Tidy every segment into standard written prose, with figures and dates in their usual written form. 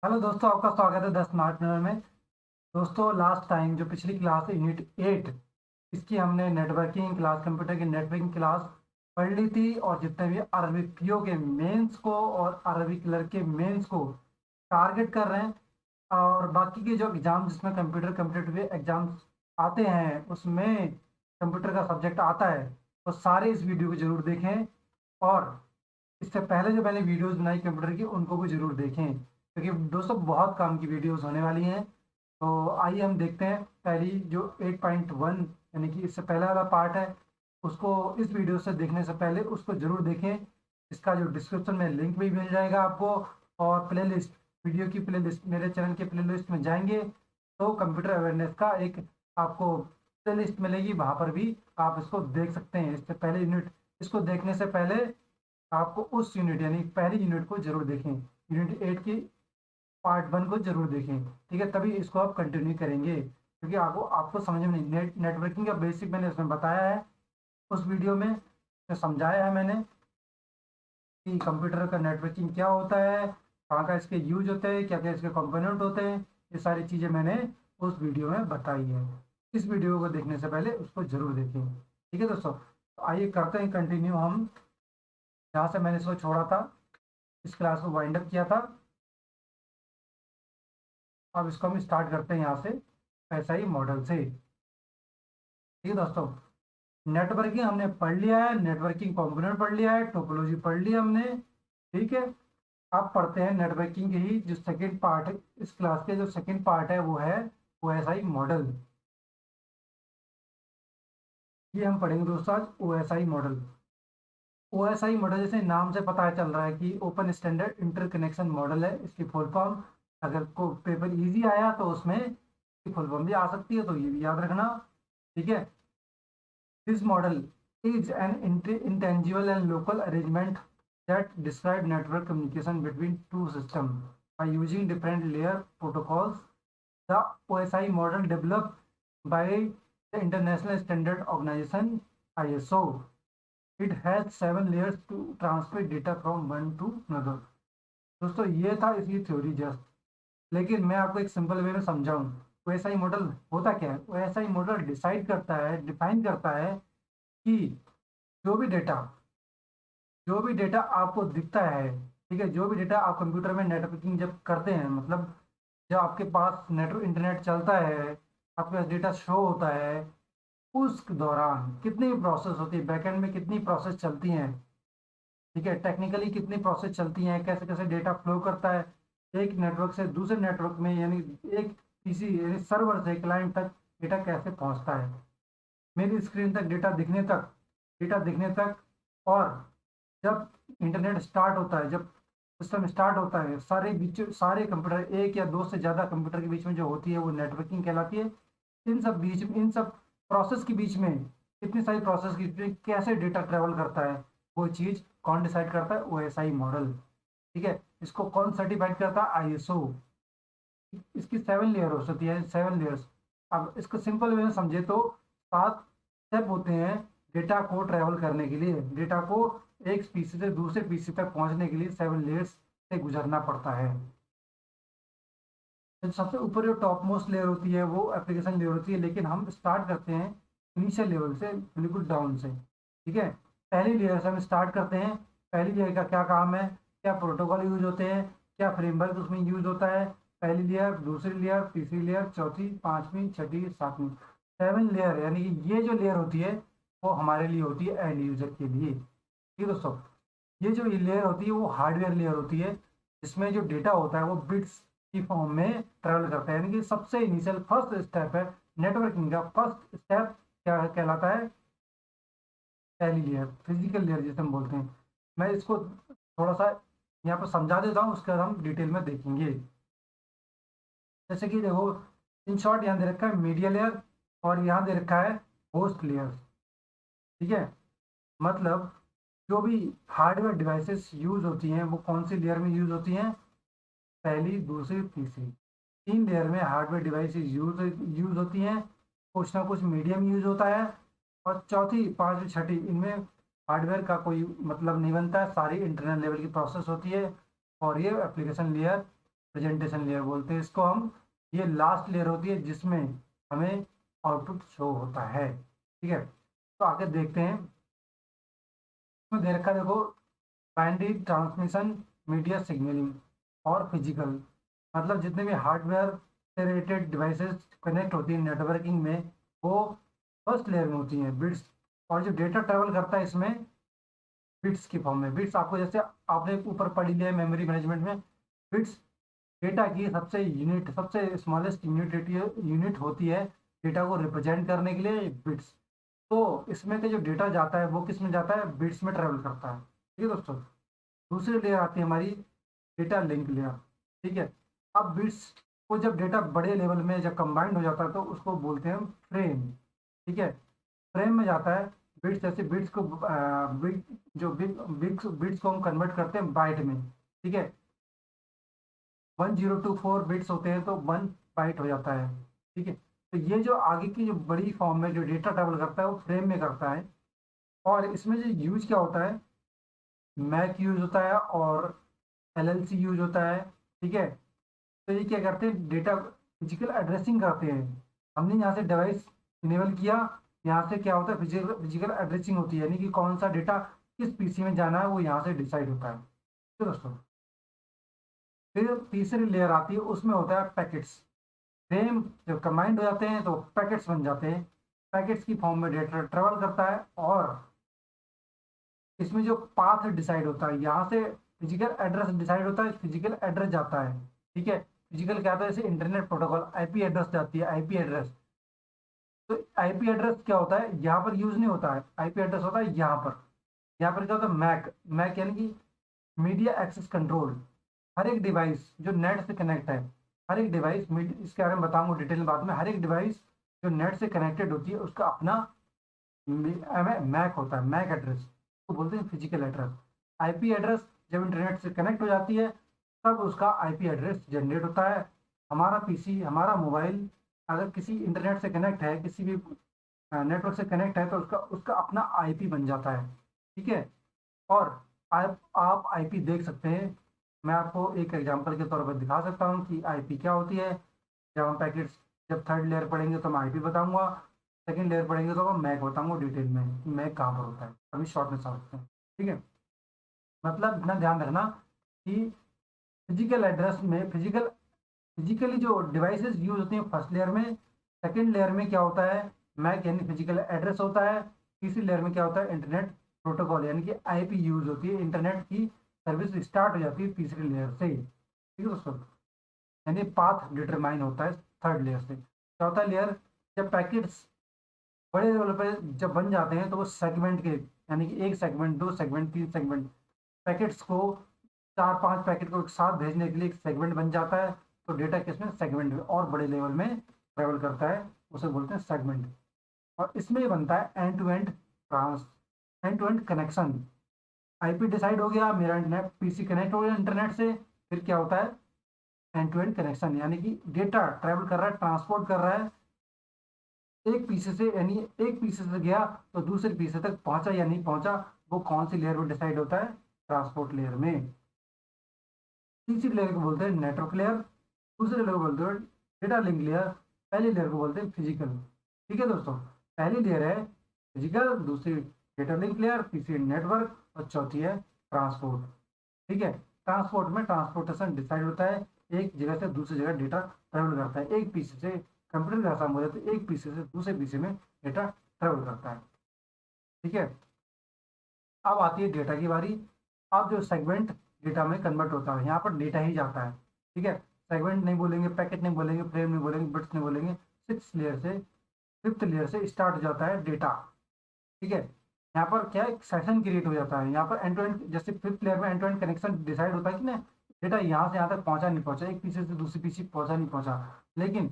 Hello दोस्तों, आपका स्वागत है 10 स्मार्ट मिनट में। दोस्तों, लास्ट टाइम जो पिछली क्लास है यूनिट 8, इसकी हमने नेटवर्किंग क्लास, कंप्यूटर की नेटवर्किंग क्लास पढ़ ली थी। और जितने भी अरबिक पीओ के मेंस को और अरबिक क्लर्क के मेंस को टारगेट कर रहे हैं, और बाकी के जो एग्जाम जिसमें कंप्यूटर कम्पिटिटिव एग्जाम्स आते हैं उसमें कंप्यूटर का सब्जेक्ट आता है, वो सारे इस वीडियो को जरूर देखें। और इससे पहले जो मैंने वीडियोस बनाई कंप्यूटर की, उनको भी जरूर देखें, क्योंकि दोस्तों बहुत काम की वीडियोस होने वाली हैं। तो आइए हम देखते हैं पहली जो 8.1, यानी कि इससे पहला वाला पार्ट है, उसको इस वीडियो से देखने से पहले उसको जरूर देखें। इसका जो डिस्क्रिप्शन में लिंक भी मिल जाएगा आपको। और प्लेलिस्ट, वीडियो की प्लेलिस्ट, मेरे चैनल के प्लेलिस्ट में जाएंगे तो कंप्यूटर अवेयरनेस का एक आपको प्लेलिस्ट मिलेगी, वहाँ पर भी आप इसको देख सकते हैं। इससे पहले यूनिट, इसको देखने से पहले आपको उस यूनिट यानी पहली यूनिट को जरूर देखें, यूनिट 8 की पार्ट 1 को जरूर देखें। ठीक है, तभी इसको आप कंटिन्यू करेंगे, क्योंकि आपको आपको समझ में नहीं, नेटवर्किंग का बेसिक मैंने उसमें बताया है, उस वीडियो में समझाया है मैंने कि कंप्यूटर का नेटवर्किंग क्या होता है, कहाँ का इसके यूज होते हैं, क्या क्या इसके कंपोनेंट होते हैं। ये सारी चीज़ें मैंने उस वीडियो में बताई है। इस वीडियो को देखने से पहले उसको जरूर देखें। ठीक है दोस्तों, तो आइए करते हैं कंटिन्यू हम जहाँ से मैंने इसको छोड़ा था, इस क्लास को वाइंड अप किया था। अब इसको हम स्टार्ट करते हैं यहाँ से, ऐसा ही मॉडल से। ठीक है दोस्तों, नेटवर्किंग हमने पढ़ लिया है, नेटवर्किंग कंपोनेंट पढ़ लिया है, टोपोलॉजी पढ़ लिया हमने। ठीक है, अब पढ़ते हैं नेटवर्किंग के ही जो सेकंड पार्ट है, इस क्लास के जो सेकंड पार्ट है वो है ओएसआई मॉडल। ये हम पढ़ेंगे दोस्तों आज ओएसआई मॉडल। ओएसआई मॉडल जैसे नाम से पता चल रहा है कि ओपन स्टैंडर्ड इंटरकनेक्शन मॉडल है, इसकी फुल फॉर्म। अगर को पेपर इजी आया तो उसमें इसकी फुल फॉर्म भी आ सकती है, तो ये भी याद रखना। ठीक है, this model is an intangible and local arrangement that describe network communication between two systems by using different layer protocols. The OSI model developed by the International Standard Organization ISO. It has 7 layers to transfer data from one to another. दोस्तों, ये था इसकी theory just, लेकिन मैं आपको एक simple way में समझाऊं। ओएसआई मॉडल होता क्या है? ओएसआई मॉडल डिसाइड करता है, डिफाइन करता है कि जो भी डेटा जो भी डेटा आपको दिखता है, ठीक है, जो भी डेटा आप कंप्यूटर में नेटवर्किंग जब करते हैं, मतलब जब आपके पास नेटवर्क इंटरनेट चलता है, आपके पास डेटा शो होता है, उस दौरान कितनी प्रोसेस होती है, बैकएंड में कितनी प्रोसेस चलती हैं, ठीक है, टेक्निकली कितनी प्रोसेस चलती हैं, कैसे कैसे डेटा फ्लो करता है एक नेटवर्क से दूसरे नेटवर्क में, यानी एक पीसी यानी सर्वर से क्लाइंट तक डेटा कैसे पहुंचता है, मेरी स्क्रीन तक डेटा दिखने तक। और जब इंटरनेट स्टार्ट होता है, जब सिस्टम स्टार्ट होता है, सारे कंप्यूटर, एक या दो से ज़्यादा कंप्यूटर के बीच में जो होती है वो नेटवर्किंग कहलाती है। इन सब प्रोसेस के बीच में, इतनी सारी प्रोसेस के बीच में कैसे डेटा ट्रेवल करता है, वो चीज़ कौन डिसाइड करता है? OSI model. ठीक है, इसको कौन सर्टिफाइड करता है? आईएसओ। इसकी 7 लेयर्स होती है, 7 लेयर्स। अब इसको सिंपल वे में समझे तो 7 स्टेप होते हैं डेटा को ट्रेवल करने के लिए। डेटा को एक पीसी से दूसरे पीसी तक पहुंचने के लिए 7 लेयर्स से गुजरना पड़ता है। तो सबसे ऊपर जो टॉप मोस्ट लेयर होती है वो एप्लीकेशन लेयर होती है, लेकिन हम स्टार्ट करते हैं इनिशियल लेवल से, बिल्कुल डाउन से। ठीक है, पहली लेयर से हम स्टार्ट करते हैं। पहली लेयर का क्या काम है, क्या प्रोटोकॉल यूज होते हैं, क्या फ्रेमवर्क उसमें यूज होता है। पहली लेयर, दूसरी लेयर, तीसरी लेयर, चौथी, पांचवी, छठी, सातवीं, 7 लेयर। यानी कि ये जो लेयर होती है वो हमारे लिए होती है एंड यूजर के लिए। ठीक है दोस्तों, ये जो लेयर होती है वो हार्डवेयर लेयर होती है, जिसमें जो डेटा होता है वो बिट्स की फॉर्म में ट्रेवल करता है। यानी कि सबसे इनिशियल फर्स्ट स्टेप है नेटवर्किंग का, फर्स्ट स्टेप क्या कहलाता है? पहली लेयर, फिजिकल लेयर जिसे हम बोलते हैं। मैं इसको थोड़ा सा यहाँ पर समझा देता हूँ, उसके बाद हम डिटेल में देखेंगे। जैसे कि देखो, इन शॉर्ट यहाँ दे रखा है मीडिया लेयर, और यहाँ दे रखा है होस्ट लेयर। ठीक है, मतलब जो भी हार्डवेयर डिवाइसेस यूज होती हैं वो कौन सी लेयर में यूज होती हैं? पहली, दूसरी, तीसरी, 3 लेयर में हार्डवेयर डिवाइसेस यूज होती हैं। कुछ ना कुछ मीडियम यूज होता है, और चौथी, पांचवी, छठी, इनमें हार्डवेयर का कोई मतलब नहीं बनता है, सारी इंटरनल लेवल की प्रोसेस होती है। और ये एप्लीकेशन लेयर प्रेजेंटेशन लेयर बोलते हैं इसको हम। ये लास्ट लेयर होती है जिसमें हमें आउटपुट शो होता है। ठीक है, तो आगे देखते हैं। इसमें दे रखा है, देखो, बाइनरी ट्रांसमिशन, मीडिया सिग्नलिंग और फिजिकल, मतलब जितने भी हार्डवेयर से रिलेटेड डिवाइसेस कनेक्ट होती हैं नेटवर्किंग में, वो फर्स्ट लेयर में होती हैं, बिट्स। और जो डेटा ट्रेवल करता है इसमें बिट्स की फॉर्म में। बिट्स आपको, जैसे आपने ऊपर पढ़ लिया है मेमोरी मैनेजमेंट में, बिट्स डेटा की सबसे यूनिट, सबसे स्मॉलेस्ट यूनिट होती है डेटा को रिप्रेजेंट करने के लिए, बिट्स। तो इसमें से जो डेटा जाता है वो किस में जाता है, बिट्स में ट्रेवल करता है। ठीक है दोस्तों, दूसरी लेयर आती है हमारी डेटा लिंक लेयर। ठीक है, अब बिट्स को जब डेटा बड़े लेवल में जब कंबाइंड हो जाता है तो उसको बोलते हैं फ्रेम। ठीक है, फ्रेम में जाता है बिट्स, जैसे बिट्स को बिट, जो बिट्स को हम कन्वर्ट करते हैं बाइट में। ठीक है, 1024 बिट्स होते हैं तो 1 बाइट हो जाता है। ठीक है, तो ये जो आगे की जो बड़ी फॉर्म में जो डेटा ट्रेवल करता है वो फ्रेम में करता है। और इसमें जो यूज क्या होता है, मैक यूज होता है और एलएलसी यूज होता है। ठीक है, तो ये क्या करते हैं, डेटा फिजिकल एड्रेसिंग करते हैं। हमने यहाँ से डिवाइस इनेबल किया, यहाँ से क्या होता है, फिजिकल फिजिकल एड्रेसिंग होती है, यानी कि कौन सा डेटा किस पीसी में जाना है वो यहाँ से डिसाइड होता है। तो दोस्तों, फिर तीसरी लेयर आती है, उसमें होता है पैकेट्स। फ्रेम जब कंबाइंड हो जाते हैं तो पैकेट्स बन जाते हैं। पैकेट्स की फॉर्म में डेटा ट्रेवल करता है और इसमें जो पाथ डिसाइड होता है, यहाँ से फिजिकल एड्रेस डिसाइड होता है, फिजिकल एड्रेस जाता है। ठीक है, फिजिकल क्या आता है, जैसे इंटरनेट प्रोटोकॉल आईपी एड्रेस जाती है, आईपी एड्रेस। तो आईपी एड्रेस क्या होता है, यहाँ पर यूज नहीं होता है, आईपी एड्रेस होता है यहाँ पर। यहाँ पर क्या होता है, मैक। मैक यानी कि मीडिया एक्सेस कंट्रोल। हर एक डिवाइस जो नेट से कनेक्ट है, हर एक डिवाइस, इसके बारे में बताऊंगा डिटेल में बाद में, हर एक डिवाइस जो नेट से कनेक्टेड होती है उसका अपना मैक होता है, मैक एड्रेस को बोलते हैं फिजिकल एड्रेस। आईपी एड्रेस जब इंटरनेट से कनेक्ट हो जाती है तब उसका आईपी एड्रेस जनरेट होता है। हमारा पीसी, हमारा मोबाइल अगर किसी इंटरनेट से कनेक्ट है, किसी भी नेटवर्क से कनेक्ट है, तो उसका उसका अपना आईपी बन जाता है। ठीक है, और आप आईपी देख सकते हैं। मैं आपको एक एग्जांपल के तौर पर दिखा सकता हूँ कि आईपी क्या होती है। जब हम पैकेट्स, जब थर्ड लेयर पढ़ेंगे तो मैं आईपी बताऊंगा, सेकंड लेयर पढ़ेंगे तो मैं मैक बताऊंगा डिटेल में कि मैक कहाँ पर होता है। अभी शॉर्ट में समझते हैं। ठीक है, मतलब इतना ध्यान रखना कि फिजिकल एड्रेस में, फिजिकली जो डिवाइसेस यूज होती हैं फर्स्ट लेयर में, सेकंड लेयर में क्या होता है, मैक यानी फिजिकल एड्रेस होता है। तीसरी लेयर में क्या होता है, इंटरनेट प्रोटोकॉल यानी कि आईपी यूज होती है, इंटरनेट की सर्विस स्टार्ट हो जाती है तीसरी लेयर से। ठीक है दोस्तों, यानी पाथ डिटरमाइन होता है थर्ड लेयर से। चौथा लेयर, जब पैकेट्स बड़े लेवल पर जब बन जाते हैं तो वो सेगमेंट के, यानी कि एक सेगमेंट, दो सेगमेंट, तीन सेगमेंट, पैकेट्स को, चार पांच पैकेट को एक साथ भेजने के लिए एक सेगमेंट बन जाता है। तो डेटा किसमें, सेगमेंट में, और बड़े लेवल में ट्रेवल करता है, उसे बोलते हैं सेगमेंट। और इसमें ही बनता है end to end trans, end to end connection. IP decide हो गया, मेरा इंटरनेट पीसी कनेक्ट हो गया इंटरनेट से, फिर क्या होता है, एंड टू एंड कनेक्शन, यानी कि डेटा ट्रेवल कर रहा है, ट्रांसपोर्ट कर रहा है एक पीसी से, यानी एक पीसी से गया तो दूसरे पीसी तक पहुंचा या नहीं पहुंचा, वो कौन सी लेयर में डिसाइड होता है, ट्रांसपोर्ट लेयर में। तीसरी लेयर को बोलते हैं नेटवर्क लेयर, दूसरे लेयर को बोलते हैं डेटा लिंक लेयर, पहली लेयर को बोलते हैं फिजिकल। ठीक है दोस्तों, पहली लेयर है फिजिकल, दूसरी डेटा लिंक लेयर, तीसरी नेटवर्क और चौथी है ट्रांसपोर्ट। ठीक है, ट्रांसपोर्ट में ट्रांसपोर्टेशन डिसाइड होता है, एक जगह से दूसरी जगह डेटा ट्रेवल करता है, एक पीसी से, कंप्यूटर का काम हो जाता है, एक पीसी से दूसरे पीसी में डेटा ट्रेवल करता है। ठीक है, अब आती है डेटा की बारी। अब जो सेगमेंट डेटा में कन्वर्ट होता है, यहाँ पर डेटा ही जाता है। ठीक है, सेगमेंट नहीं बोलेंगे, पैकेट नहीं बोलेंगे, फ्रेम नहीं बोलेंगे, बिट्स नहीं बोलेंगे, सिक्स लेयर से, फिफ्थ लेयर से स्टार्ट हो जाता है डेटा। ठीक है, यहाँ पर क्या है, सेशन क्रिएट हो जाता है, यहाँ पर एंड टू एंड, जैसे फिफ्थ लेयर में end to end connection decide होता है कि ना, डेटा यहाँ से यहाँ तक पहुंचा नहीं पहुंचा, एक पीछे से दूसरी पीछे पहुंचा नहीं पहुंचा। लेकिन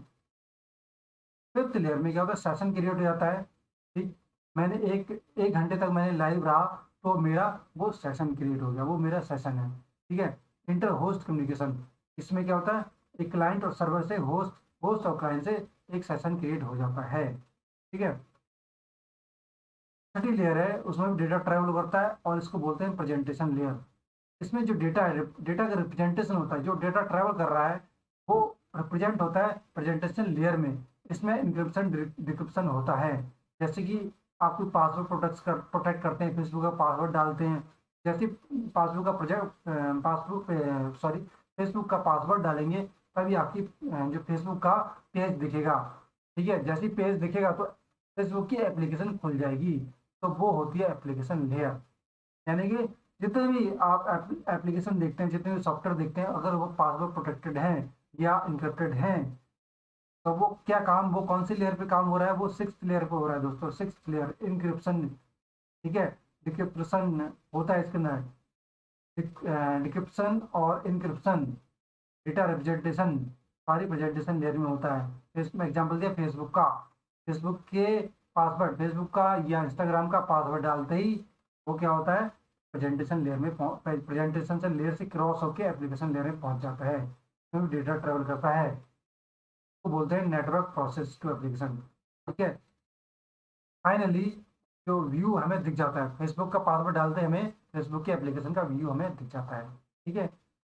फिफ्थ लेयर में क्या होता है, सेशन क्रिएट हो जाता है। ठीक, मैंने एक एक घंटे तक मैंने लाइव रहा तो मेरा वो सेशन क्रिएट हो गया, वो मेरा सेशन है। ठीक है, इंटर होस्ट कम्युनिकेशन, इसमें क्या होता है, एक क्लाइंट और सर्वर से, होस्ट होस्ट और क्लाइंट से एक सेशन क्रिएट हो जाता है। ठीक है, छठी लेयर है, उसमें भी डेटा ट्रैवल करता है और इसको बोलते हैं प्रेजेंटेशन लेयर। इसमें जो डेटा है, डेटा का रिप्रेजेंटेशन होता है, जो डेटा ट्रैवल कर रहा है वो रिप्रेजेंट होता है प्रेजेंटेशन लेयर में। इसमें इंक्रिप्शन डिक्रिप्शन होता है। जैसे कि आप कोई पासवर्ड प्रोटेक्ट करते हैं, फेसबुक का पासवर्ड डालते हैं, जैसे पासबुक का प्रोजेक्ट पासबुक सॉरी फेसबुक का पासवर्ड डालेंगे तभी आपकी जो फेसबुक का पेज दिखेगा। ठीक है, जैसे पेज दिखेगा तो फेसबुक की एप्लीकेशन खुल जाएगी। तो वो होती है एप्लीकेशन लेयर। यानी कि जितने भी आप एप्लीकेशन देखते हैं, जितने भी सॉफ्टवेयर देखते हैं, अगर वो पासवर्ड प्रोटेक्टेड हैं या इंक्रिप्टेड हैं तो वो क्या काम, वो कौन सी लेयर पे काम हो रहा है, वो 6th लेयर पे हो रहा है दोस्तों। 6th layer encryption. ठीक है, डिक्रिप्शन होता है इसके अंदर। डिक्रिप्शन और इंक्रिप्शन, डेटा रिप्रेजेंटेशन सारी प्रेजेंटेशन लेयर में होता है। इसमें एग्जांपल दिया फेसबुक का, फेसबुक के पासवर्ड, फेसबुक का या इंस्टाग्राम का पासवर्ड डालते ही वो क्या होता है, प्रेजेंटेशन लेयर में प्रेजेंटेशन से लेयर से क्रॉस होकर एप्लीकेशन लेयर में पहुंच जाता है, उसमें डेटा ट्रेवल करता है। तो बोलते हैं नेटवर्क प्रोसेस टू एप्लीकेशन। ठीक है, फाइनली जो व्यू हमें दिख जाता है, फेसबुक का पासवर्ड डालते हैं हमें फेसबुक की एप्लीकेशन का व्यू हमें दिख जाता है। ठीक है,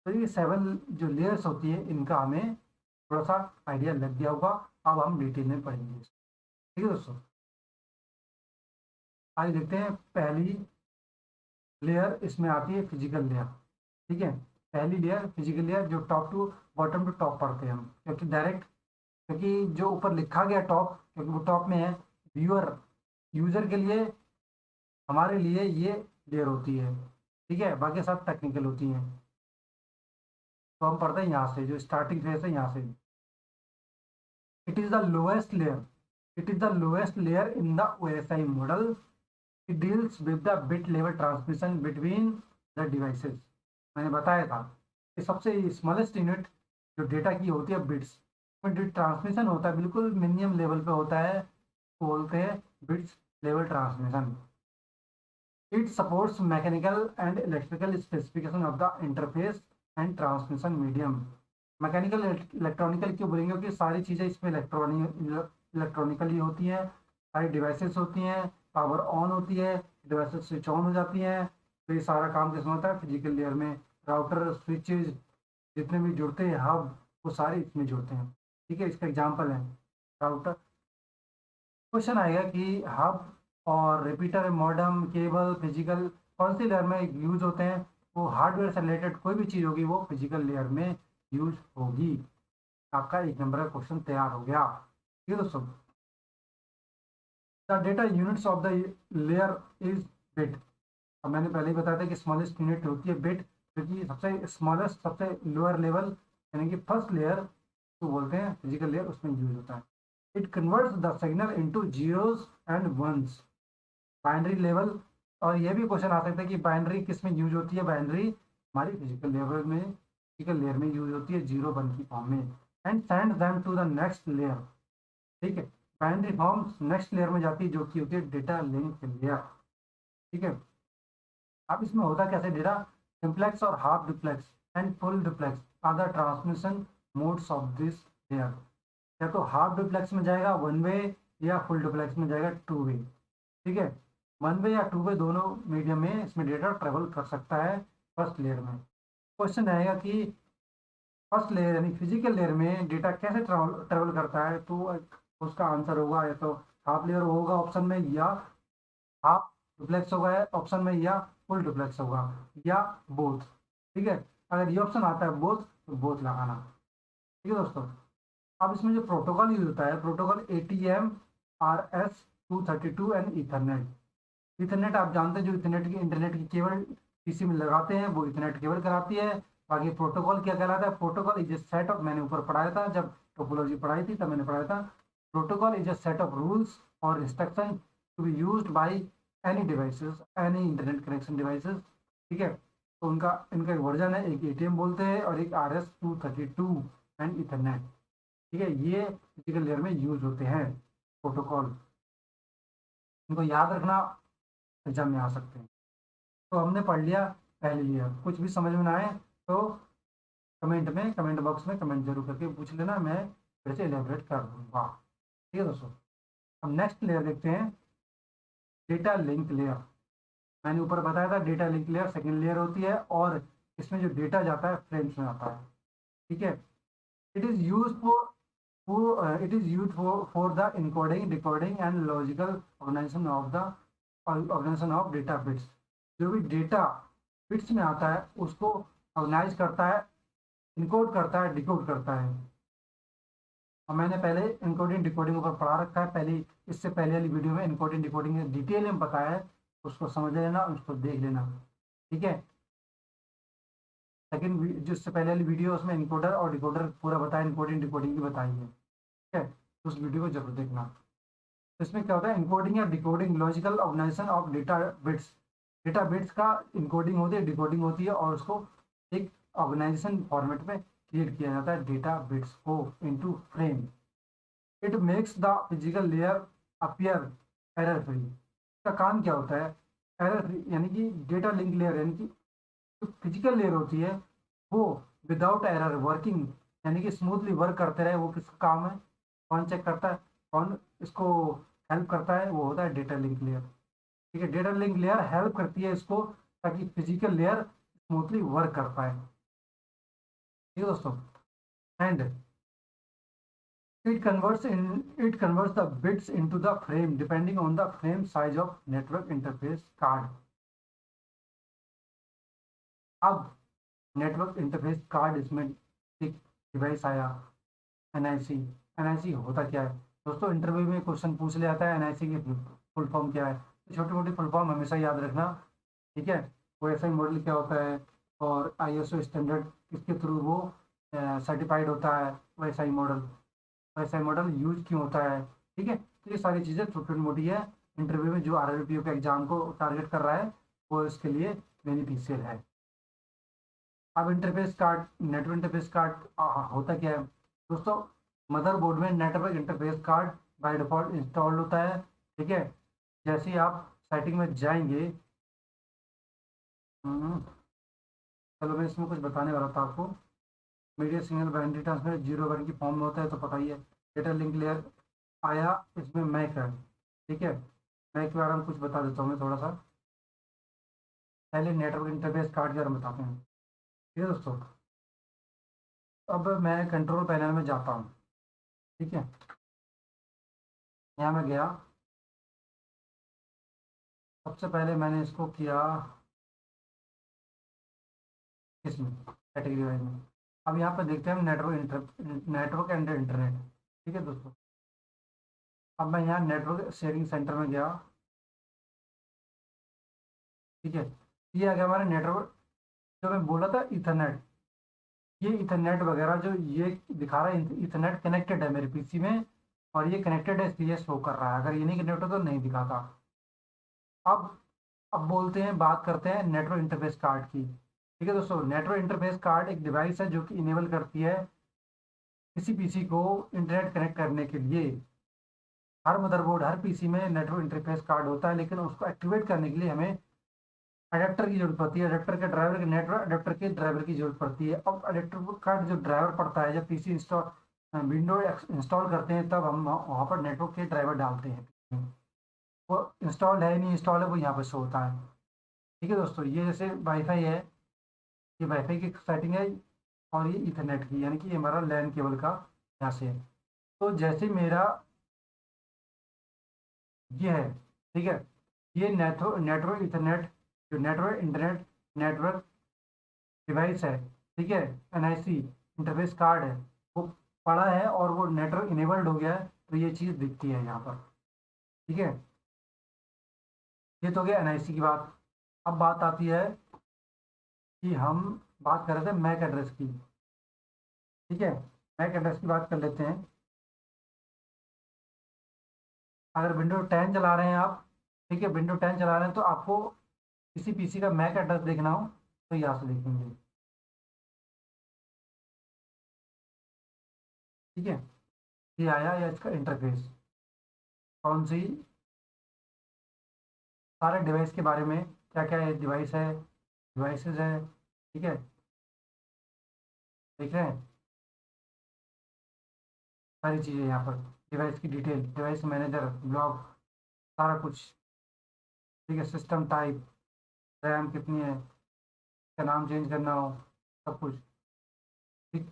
तो ये 7 जो लेयर्स होती है इनका हमें थोड़ा सा आइडिया लग गया होगा। अब हम डिटेल में पढ़ेंगे। ठीक है दोस्तों, आइए देखते हैं। पहली लेयर इसमें आती है फिजिकल लेयर। ठीक है, पहली लेयर फिजिकल लेयर, जो top to bottom to top पढ़ते हैं हम, क्योंकि डायरेक्ट, क्योंकि जो ऊपर लिखा गया टॉप, क्योंकि वो टॉप में है, व्यूअर यूजर के लिए, हमारे लिए ये लेयर होती है। ठीक है, बाकी सब टेक्निकल होती हैं। तो हम पढ़ते हैं यहाँ से, जो स्टार्टिंग फेस है यहाँ से। It is the lowest layer, it is the lowest layer in the OSI model. It deals with the bit level transmission between the devices. मैंने बताया था कि सबसे स्मॉलेस्ट यूनिट जो डेटा की होती है बिट्स, में जो ट्रांसमिशन होता है बिल्कुल मिनिमम लेवल पे होता है, वो बोलते हैं bits level transmission. It supports mechanical and electrical specification of the interface and transmission medium. Mechanical electronical क्यों बोलेंगे, क्योंकि सारी चीज़ें इसमें इलेक्ट्रॉनिकली होती हैं, सारी डिवाइसेस होती हैं, पावर ऑन होती है, डिवाइसेस स्विच ऑन हो जाती हैं। तो ये सारा काम किसमें होता है, फिजिकल लेयर में। राउटर स्विचेज जितने भी जुड़ते हैं, हब, वो सारे इसमें जुड़ते हैं। ठीक है, इसका एग्जाम्पल है राउटर। क्वेश्चन आएगा कि हब और रिपीटर, मॉडेम, केबल फिजिकल कौन सी लेयर में यूज होते हैं। वो हार्डवेयर से रिलेटेड कोई भी चीज़ होगी वो फिजिकल लेयर में यूज होगी। आपका 1 नंबर का क्वेश्चन तैयार हो गया। ठीक है दोस्तों, the data units of the layer is bit. अब मैंने पहले ही बताया था कि स्मॉलेस्ट यूनिट होती है बिट, क्योंकि सबसे स्मॉलेस्ट, सबसे लोअर लेवल यानी कि फर्स्ट लेयर जो बोलते हैं फिजिकल लेयर, उसमें यूज होता है। It converts the signal into zeros and ones, binary level. और ये भी क्वेश्चन आ सकता है कि बाइनरी किस में यूज होती है। बाइनरी हमारी फिजिकल लेवल में, फिजिकल लेयर में यूज होती है 0 1 की फॉर्म में। And send them to the next layer. ठीक है, बाइनरी फॉर्म नेक्स्ट लेयर में जाती है जो कि होती है डेटा लिंक लेयर। ठीक है, अब इसमें होता कैसे, डेटा सिंप्लेक्स और half duplex and full duplex are the transmission modes of this layer. या तो हाफ डुप्लेक्स में जाएगा 1 वे, या फुल डुप्लेक्स में जाएगा 2 वे। ठीक है, 1 वे या 2 वे दोनों मीडियम में इसमें डेटा ट्रेवल कर सकता है फर्स्ट लेयर में। क्वेश्चन आएगा कि फर्स्ट लेयर यानी फिजिकल लेयर में डेटा कैसे ट्रेवल करता है, तो उसका आंसर होगा या तो हाफ लेयर होगा ऑप्शन में, या हाफ डुप्लेक्स होगा ऑप्शन में, या फुल डुप्लेक्स होगा, या बोथ। ठीक है, अगर ये ऑप्शन आता है बोथ, तो बोथ लगाना। ठीक है दोस्तों, अब इसमें जो प्रोटोकॉल यूज होता है, protocol ATM, RS-232 and Ethernet. Ethernet आप जानते हैं, जो इथरनेट की इंटरनेट की केबल पीसी में लगाते हैं वो इथरनेट केबल कहलाती है। बाकी प्रोटोकॉल क्या कहलाता है, protocol is a set of, मैंने ऊपर पढ़ाया था जब टोपोलॉजी पढ़ाई थी तब मैंने पढ़ाया था, protocol is a set of rules और instruction to be used by any devices, any internet connection devices. ठीक है, तो उनका इनका एक वर्जन है, एक ATM बोलते हैं और एक RS-232 एंड ईथरनेट। ठीक है, ये फिजिकल लेयर में यूज होते हैं प्रोटोकॉल। इनको याद रखना, एग्जाम में आ सकते हैं। तो हमने पढ़ लिया पहले लेयर। कुछ भी समझ में ना आए तो कमेंट बॉक्स में कमेंट जरूर करके पूछ लेना, मैं फिर से एलेबरेट कर दूंगा। ठीक है दोस्तों, अब नेक्स्ट लेयर देखते हैं, डेटा लिंक लेयर। मैंने ऊपर बताया था data link layer second layer होती है, और इसमें जो डेटा जाता है फ्रेम्स में आता है, ठीक है। It is use for it is use for the encoding decoding and logical organisation of data bits. जो भी डेटा बिट्स में आता है उसको ऑर्गेनाइज करता है, इनकोड करता है, डिकोड करता है। और मैंने पहले इनकोडिंग डिकोडिंग ऊपर पढ़ा रखा है, पहले इससे पहले वाली वीडियो में इनकोडिंग डिकोडिंग डिटेल में बताया है, उसको समझ लेना, उसको देख लेना, ठीक है। लेकिन जो इससे पहले वाली वीडियो उसमें इनकोडर और डिकोडर पूरा बताया, इनकोडिंग डिकोडिंग की बताई है, ठीक है। तो उस वीडियो को जरूर देखना। तो इसमें क्या होता है, इनकोडिंग या decoding logical organisation of data bits. Data bits का इनकोडिंग होती है, डिकोडिंग होती है, और उसको एक ऑर्गेनाइजेशन फॉर्मेट में क्रिएट किया जाता है डेटा बिट्स को into frame. It makes the physical layer appear error free. इसका काम क्या होता है, एरर फ्री यानी कि डेटा लिंक लेयर, यानी कि जो फिजिकल लेयर होती है वो विदाउट एरर वर्किंग, यानी कि स्मूथली वर्क करते रहे। वो किसका काम है, कौन चेक करता है, कौन इसको हेल्प करता है, वो होता है डेटा लिंक लेयर, ठीक है। डेटा लिंक लेयर हेल्प करती है इसको, ताकि फिजिकल लेयर स्मूथली वर्क कर पाए, ठीक है दोस्तों। And it converts the bits into the frame depending on the frame size of network interface card. अब नेटवर्क इंटरफेस कार्ड इसमें एक डिवाइस आया, एनआईसी। एनआईसी होता क्या है दोस्तों, इंटरव्यू में क्वेश्चन पूछ ले आता है एनआईसी की फुल फॉर्म क्या है। तो छोटी मोटी फुल फॉर्म हमेशा याद रखना, ठीक है। वो एसआई मॉडल क्या होता है, और आईएसओ स्टैंडर्ड किसके थ्रू वो सर्टिफाइड होता है, वो एसआई मॉडल, ऐसा मॉडल यूज क्यों होता है, ठीक है। तो ये सारी चीज़ें छोटी छोटी मोटी है, इंटरव्यू में जो आरआरबीपीओ के एग्जाम को टारगेट कर रहा है वो इसके लिए बेनिफिशियल है। अब interface card, network interface card होता क्या है दोस्तों, मदरबोर्ड में network interface card by default install होता है, ठीक है। जैसे ही आप सेटिंग में जाएंगे, हम्म, चलो मैं इसमें कुछ बताने वाला था आपको। मीडिया सिग्नल बाइनरी ट्रांसफर 0 1 की फॉर्म में होता है, तो पता ही है। डेटा लिंक लेयर आया, इसमें मैक है, ठीक है। मैक के बारे में कुछ बता देता हूँ मैं थोड़ा सा, पहले नेटवर्क इंटरफेस कार्ड के बारे में बताते हैं, ठीक है दोस्तों। अब मैं कंट्रोल पैनल में जाता हूँ, ठीक है। यहाँ मैं गया, सबसे पहले मैंने इसको किया इसमें कैटेगरी वाइज में। अब यहाँ पर देखते हैं नेटवर्क एंड इंटरनेट, ठीक है दोस्तों। अब मैं यहाँ नेटवर्क शेयरिंग सेंटर में गया, ठीक है। ये आ गया हमारा नेटवर्क, जो मैं बोला था इथरनेट, ये इथरनेट वगैरह जो ये दिखा रहा है, इथरनेट कनेक्टेड है मेरे पीसी में, और ये कनेक्टेड है इसलिए शो कर रहा है, अगर ये नहीं कनेक्टेड तो नहीं दिखाता। अब अब बोलते हैं, बात करते हैं नेटवर्क इंटरफेस कार्ड की, ठीक है दोस्तों। नेटवर्क इंटरफेस कार्ड एक डिवाइस है जो कि इनेबल करती है किसी पीसी को इंटरनेट कनेक्ट करने के लिए। हर मदरबोर्ड, हर पीसी में नेटवर्क इंटरफेस कार्ड होता है, लेकिन उसको एक्टिवेट करने के लिए हमें अडेप्टर की जरूरत पड़ती है, अडेप्टर के ड्राइवर के नेटवर्क अडेप्टर के ड्राइवर की जरूरत पड़ती है। अब अडेप्टर का जो ड्राइवर पड़ता है, जब पीसी इंस्टॉल विंडो इंस्टॉल करते हैं तब हम वहाँ पर नेटवर्क के ड्राइवर डालते हैं। वो इंस्टॉल्ड है नहीं इंस्टॉल है वो यहाँ पर शो होता है, ठीक है दोस्तों। ये जैसे वाईफाई है, ये वाईफाई की सेटिंग है, और ये इथरनेट की, यानी कि ये हमारा लैन केबल का यहाँ से है। तो जैसे मेरा ये है, ठीक है, ये नेटवर्क इथरनेट, जो नेटवर्क इंटरनेट नेटवर्क डिवाइस है, ठीक है, एनआईसी इंटरफेस कार्ड है, वो पड़ा है और वो नेटवर्क इनेबल्ड हो गया है, तो ये चीज़ दिखती है यहाँ पर, ठीक है। ये तो हो गया एनआईसी की बात। अब बात आती है कि हम बात कर रहे थे मैक एड्रेस की, ठीक है। मैक एड्रेस की बात कर लेते हैं। अगर विंडो 10 चला रहे हैं आप, ठीक है, विंडो 10 चला रहे हैं, तो आपको किसी पीसी का मैक एड्रेस देखना हो तो यहाँ से देखेंगे, ठीक है। ये आया या इसका इंटरफेस, कौन सी, सारे डिवाइस के बारे में, क्या क्या है डिवाइस है, डिवाइसेस है, ठीक है, देख रहे हैं सारी चीज़ें यहाँ पर। डिवाइस की डिटेल, डिवाइस मैनेजर, ब्लॉग, सारा कुछ, ठीक है। सिस्टम टाइप, रैम कितनी है, का नाम चेंज करना हो, सब कुछ। ठीक,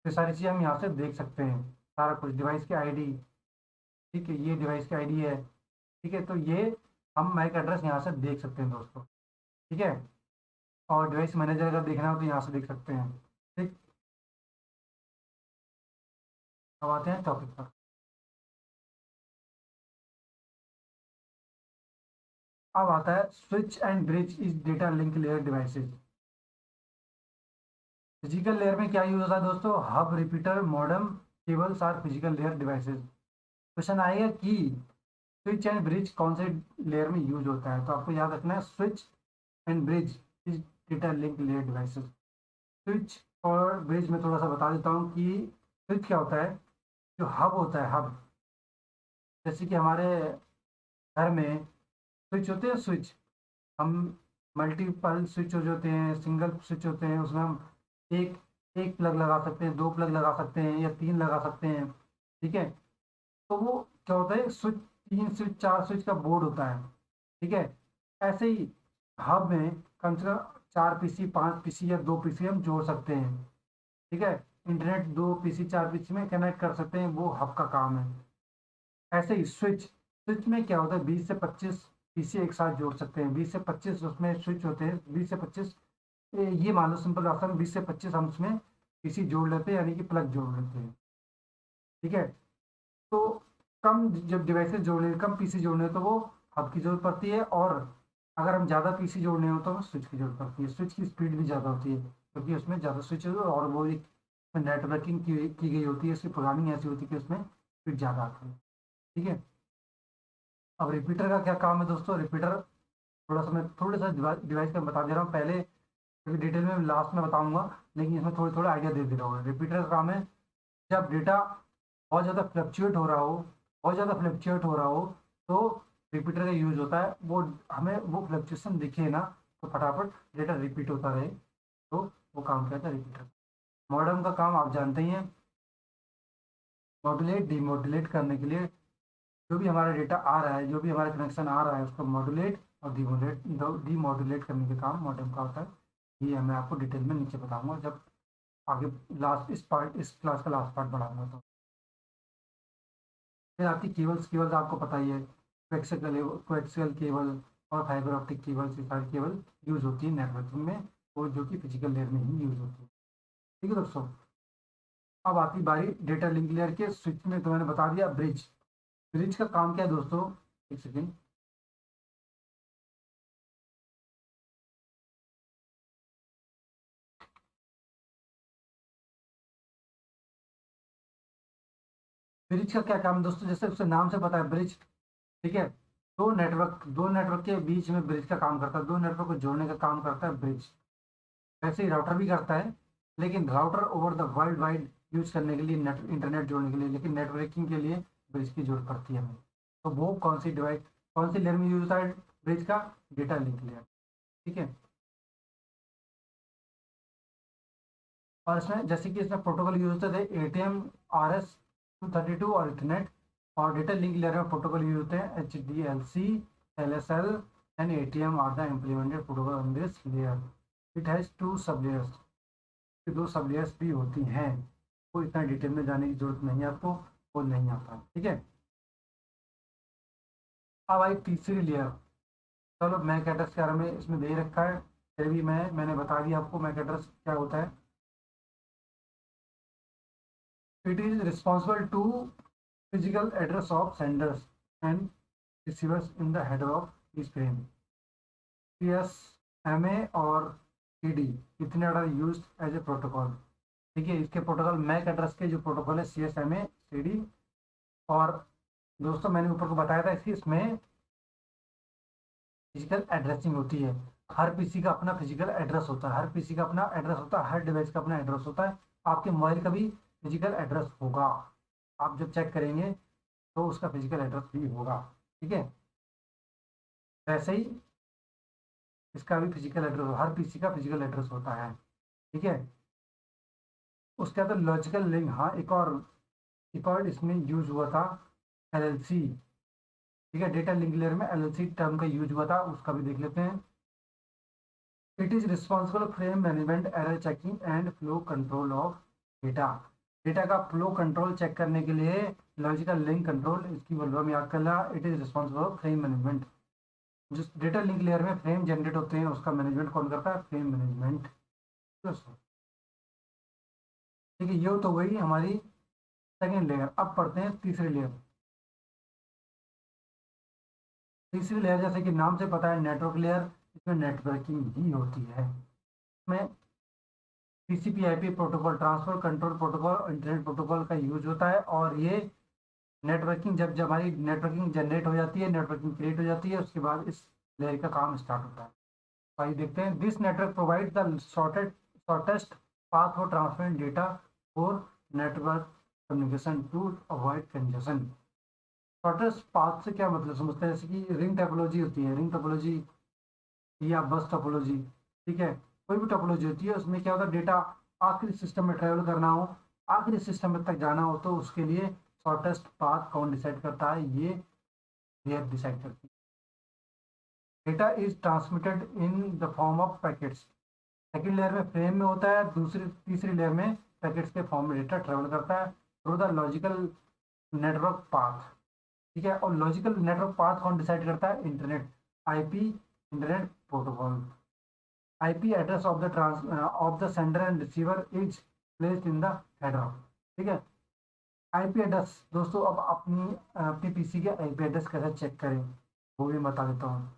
ये सारी चीज़ें हम यहाँ से देख सकते हैं, सारा कुछ, डिवाइस की आईडी। ठीक है, ये डिवाइस की आईडी है। ठीक है, तो ये हम मैक एड्रेस यहाँ से देख सकते हैं दोस्तों। ठीक है, और डिवाइस मैनेजर अगर देखना हो तो यहाँ से देख सकते हैं। ठीक, अब आते हैं टॉपिक पर। अब आता है switch and bridge is data link layer devices. Physical layer में क्या यूज होता है दोस्तों? Hub, repeater, modem, cables are physical layer devices. Question आएगा कि स्विच एंड ब्रिज कौन से लेयर में यूज होता है, तो आपको याद रखना है switch and bridge is data link layer devices. Switch और ब्रिज में थोड़ा सा बता देता हूँ कि स्विच क्या होता है। जो हब होता है, हब, जैसे कि हमारे घर में स्विच होते हैं, स्विच, हम मल्टीपल स्विच हो जाते हैं, सिंगल स्विच होते हैं, उसमें हम एक एक प्लग लगा सकते हैं, दो प्लग लगा सकते हैं, या तीन लगा सकते हैं। ठीक है, तो वो क्या होता है, स्विच, तीन स्विच, चार स्विच का बोर्ड होता है। ठीक है, ऐसे ही हब में कम से कम चार पीसी, पांच पीसी या दो पीसी हम जोड़ सकते हैं। ठीक है, इंटरनेट दो पीसी, चार पीसी में कनेक्ट कर सकते हैं, वो हब का काम है। ऐसे ही स्विच, स्विच में क्या होता है, 20 से 25 पीसी एक साथ जोड़ सकते हैं। 20 से 25 उसमें स्विच होते हैं, 20 से 25, ये मान लो सिंपल रास्ता में 20 से 25 हम उसमें पीसी जोड़ लेते हैं, यानी कि प्लग जोड़ लेते हैं। ठीक है, तो कम जब डिवाइसेस जोड़ने, कम पीसी जोड़ने हो तो वो हब की जरूरत पड़ती है, और अगर हम ज़्यादा पीसी जोड़ने हो तो स्विच की जरूरत पड़ती है। स्विच की स्पीड भी ज़्यादा होती है क्योंकि उसमें ज़्यादा स्विच है, और वो एक नेटवर्किंग की गई होती है, इसकी प्रोग्रामिंग ऐसी होती है कि उसमें स्पीड ज़्यादा आती है। ठीक है, अब रिपीटर का क्या काम है दोस्तों? रिपीटर थोड़ा सा मैं थोड़ा सा डिवाइस का बता दे रहा हूँ पहले, क्योंकि डिटेल में लास्ट में बताऊंगा, लेकिन इसमें थोड़ा थोड़ा आइडिया दे दे रहा हूँ। रिपीटर का काम है, जब डेटा बहुत ज़्यादा फ्लक्चुएट हो रहा हो, बहुत ज़्यादा फ्लक्चुएट हो रहा हो, तो रिपीटर का यूज होता है। वो हमें वो फ्लक्चुएशन दिखे ना, तो फटाफट डेटा रिपीट होता रहे, तो वो काम करता है रिपीटर। मॉडेम का काम आप जानते ही हैं, मॉड्यूलेट डीमॉड्यूलेट करने के लिए, जो भी हमारा डेटा आ रहा है, जो भी हमारा कनेक्शन आ रहा है, उसको मॉड्यूलेट और डीमॉड्यूलेट करने का काम मॉडेम का होता है। ये मैं आपको डिटेल में नीचे बताऊंगा जब आगे लास्ट इस क्लास का लास्ट पार्ट बढ़ाऊंगा तो। फिर आती केबल्स। केबल्स आपको पता ही है, कोएक्सियल केबल और फाइबर ऑप्टिक केबल्स, ये सारी केबल यूज होती है नेटवर्किंग में, और जो कि फिजिकल लेयर में ही यूज होती है। ठीक है दोस्तों, अब आती बारी डेटा लिंक लेयर के। स्विच में तो मैंने बता दिया। ब्रिज, ब्रिज का काम क्या है दोस्तों? एक सेकेंड। ब्रिज का क्या काम है दोस्तों? जैसे उसके नाम से पता है, ब्रिज। ठीक है, दो नेटवर्क के बीच में ब्रिज का काम करता है, दो नेटवर्क को जोड़ने का काम करता है ब्रिज। वैसे ही राउटर भी करता है, लेकिन router over the world wide use करने के लिए, इंटरनेट जोड़ने के लिए, लेकिन नेटवर्किंग के लिए ब्रिज की जरूरत पड़ती है हमें। तो वो कौन सी डिवाइस, कौन सी लेयर में यूज होता है ब्रिज का? Data link layer. ठीक है, और इसमें जैसे कि इसमें प्रोटोकॉल यूज होते थे, एटीएम, RS-232 और इथरनेट। और डेटा लिंक लेयर में प्रोटोकॉल यूज होते हैं HDLC, LSL and ATM are the implemented protocol on this layer. It has two sub layers, दो सब लेयर्स भी होती हैं। वो इतना डिटेल में जाने की जरूरत नहीं है आपको, वो नहीं आता। ठीक है, अब आई तीसरी लेयर। चलो मैक एड्रेस के बारे में इसमें दे रखा है, फिर भी मैंने बता दिया आपको मैक एड्रेस क्या होता है। It is responsible to physical address of senders and receivers in the header of this frame. CSMA और CD, इतने are use as a protocol. ठीक है, इसके प्रोटोकॉल, मैक एड्रेस के जो प्रोटोकॉल है, CSMA, CD। और दोस्तों मैंने ऊपर को बताया था, इसकी इसमें फिजिकल एड्रेसिंग होती है। हर पीसी का अपना फिजिकल एड्रेस होता है, हर पीसी का अपना एड्रेस होता है, हर डिवाइस का अपना एड्रेस होता है। आपके मोबाइल का भी फिजिकल एड्रेस होगा, आप जब चेक करेंगे तो उसका फिजिकल एड्रेस भी होगा। ठीक है, वैसे ही इसका भी फिजिकल एड्रेस, हर पीसी का फिजिकल एड्रेस होता है। ठीक है, उसके बाद लॉजिकल लिंक। हाँ, एक और इसमें यूज हुआ था, LLC। ठीक है, डेटा लिंक लेयर में LLC टर्म का यूज हुआ था, उसका भी देख लेते हैं। It is responsible frame management, error checking and flow control of data. Data का फ्लो कंट्रोल चेक करने के लिए लॉजिकल लिंक कंट्रोल, इसकी बोल में याद करना। It is responsible frame management, जिस डेटा लिंक लेयर में फ्रेम जनरेट होते हैं उसका मैनेजमेंट कौन करता है? Frame management. ठीक है, ये तो वही हमारी सेकेंड लेयर। अब पढ़ते हैं तीसरी लेयर। तीसरी लेयर जैसे कि नाम से पता है नेटवर्क लेयर, इसमें नेटवर्किंग ही होती है। इसमें TCP IP protocol, transfer control protocol, internet protocol का यूज होता है। और ये नेटवर्किंग, जब जब हमारी नेटवर्किंग जनरेट हो जाती है, नेटवर्किंग क्रिएट हो जाती है, उसके बाद इस लेयर का काम स्टार्ट होता है। तो आइए देखते हैं। This network provide the shortest path for transferring data for network communication to avoid congestion. Shortest path से क्या मतलब समझते हैं? जैसे कि रिंग टोपोलॉजी होती है, रिंग टोपोलॉजी या बस टोपोलॉजी, ठीक है, कोई भी टोपोलॉजी होती है, उसमें क्या होता है? डेटा आखिरी सिस्टम में ट्रेवल करना हो, आखिरी सिस्टम तक जाना हो, तो उसके लिए शॉर्टेस्ट पाथ कौन डिसाइड करता है? ये लेयर डिसाइड करती है। Data is transmitted in the form of packets. Second layer में फ्रेम में होता है, तीसरी लेयर में पैकेट्स के फॉर्म में डेटा ट्रेवल करता है through the logical network path. ठीक है, और लॉजिकल नेटवर्क पाथ कौन डिसाइड करता है? Internet IP, internet protocol. IP address of the of the sender and receiver is placed in the header. ठीक है, आईपी एड्रेस दोस्तों, अब अपनी पीसी के आईपी एड्रेस कैसे चेक करें वो भी बता देता हूँ।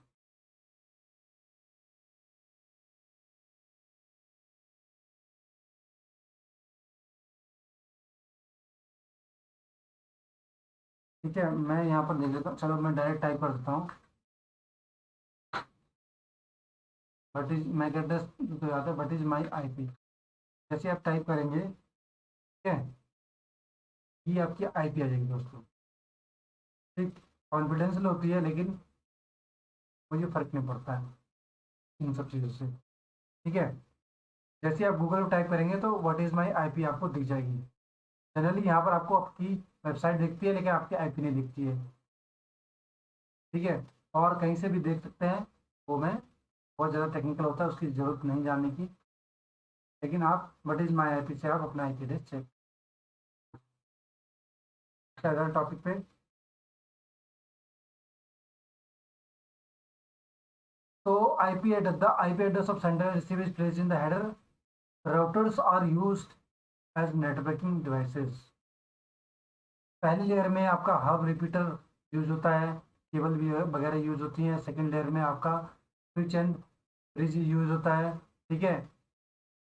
ठीक है, मैं यहाँ पर देख लेता हूँ, चलो मैं डायरेक्ट टाइप कर देता हूँ। वट इज मैक एड्रेस, तो याद है वट इज माई आईपी। जैसे आप टाइप करेंगे, ठीक है, ये आपकी आईपी आ जाएगी दोस्तों। ठीक, कॉन्फिडेंशियल होती है लेकिन मुझे फर्क नहीं पड़ता है इन सब चीज़ों से। ठीक है, जैसे आप गूगल पर टाइप करेंगे तो व्हाट इज़ माई आईपी आपको दिख जाएगी। जनरली यहाँ पर आपको आपकी वेबसाइट दिखती है लेकिन आपकी आईपी नहीं दिखती है। ठीक है, और कहीं से भी देख सकते हैं, वो मैं बहुत ज़्यादा टेक्निकल होता है, उसकी ज़रूरत नहीं जानने की। लेकिन आप व्हाट इज़ माई आईपी से आप अपना आईपी एड्रेस चेक कर टॉपिक पे। तो IP address, the IP address of sender receiver is placed in the header. Routers are used as networking devices. पहली लेयर में आपका हब रिपीटर यूज होता है, केबल भी वगैरह यूज होती है। सेकंड लेयर में आपका स्विच एंड ब्रिज यूज होता है। ठीक है,